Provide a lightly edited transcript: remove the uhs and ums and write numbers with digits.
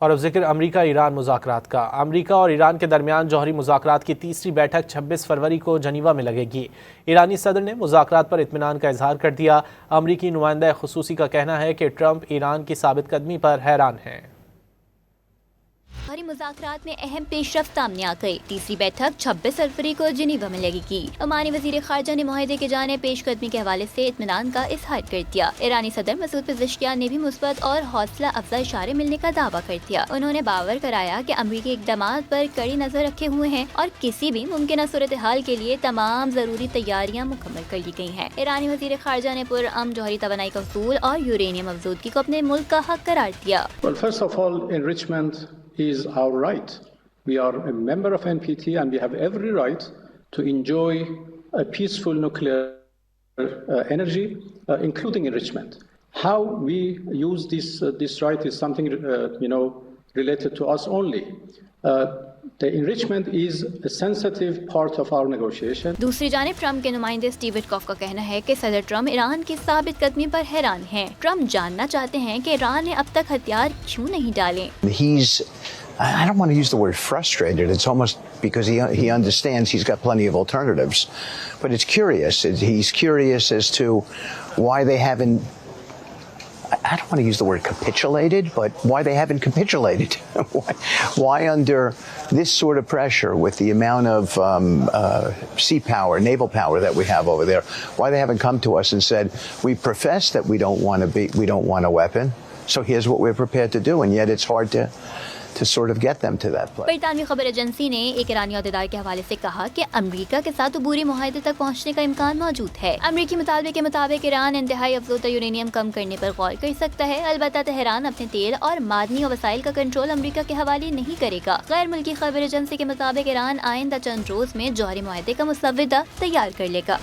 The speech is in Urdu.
اور اب ذکر امریکہ ایران مذاکرات کا۔ امریکہ اور ایران کے درمیان جوہری مذاکرات کی تیسری بیٹھک 26 فروری کو جنیوا میں لگے گی۔ ایرانی صدر نے مذاکرات پر اطمینان کا اظہار کر دیا۔ امریکی نمائندہ خصوصی کا کہنا ہے کہ ٹرمپ ایران کی ثابت قدمی پر حیران ہیں۔ جوہری مذاکرات میں اہم پیش رفت سامنے آ گئی۔ تیسری بیٹھک 26 فروری کو جنیوا میں لگے گی۔ عمانی وزیر خارجہ نے معاہدے کی جانب پیش قدمی کے حوالے سے اطمینان کا اظہار کر دیا۔ ایرانی صدر مسعود پزشکیان نے بھی مثبت اور حوصلہ افزا اشارے ملنے کا دعویٰ کر دیا۔ انہوں نے باور کرایا کہ امریکی اقدامات پر کڑی نظر رکھے ہوئے ہیں اور کسی بھی ممکنہ صورتحال کے لیے تمام ضروری تیاریاں مکمل کر لی گئی ہیں۔ ایرانی وزیر خارجہ نے پرامن جوہری توانائی کا حصول اور یورینیم افزودگی کو اپنے ملک کا حق قرار دیا۔ First of all, enrichment is our right. We are a member of NPT and we have every right to enjoy a peaceful nuclear energy, including enrichment. How we use this right is something related to us only. The enrichment is a sensitive part of our negotiation. دوسری جانب ٹرمپ کے نمائندے اسٹیو وٹکاف کا کہنا ہے کہ صدر ٹرمپ ایران کی ثابت قدمی پر حیران ہیں۔ ٹرمپ جاننا چاہتے ہیں کہ ایران نے اب تک ہتھیار کیوں نہیں ڈالے۔ I don't want to use the word frustrated. It's almost because he understands he's got plenty of alternatives. But it's curious. He's curious as to why they haven't, I don't want to use the word capitulated, but why they haven't capitulated. Why under this sort of pressure with the amount of sea power, naval power that we have over there, why they haven't come to us and said, we profess that we don't want a weapon, so here's what we're prepared to do, and yet it's hard to sort of get them to that place. برطانوی خبر ایجنسی نے ایک ایرانی عہدیدار کے حوالے سے کہا کہ امریکہ کے ساتھ عبوری معاہدے تک پہنچنے کا امکان موجود ہے۔ امریکی مطالبے کے مطابق ایران انتہائی افزودہ یورینیم کم کرنے پر غور کر سکتا ہے، البتہ تہران اپنے تیل اور معدنی وسائل کا کنٹرول امریکہ کے حوالے نہیں کرے گا۔ غیر ملکی خبر ایجنسی کے مطابق ایران آئندہ چند روز میں جوہری معاہدے کا مسودہ تیار کر لے گا۔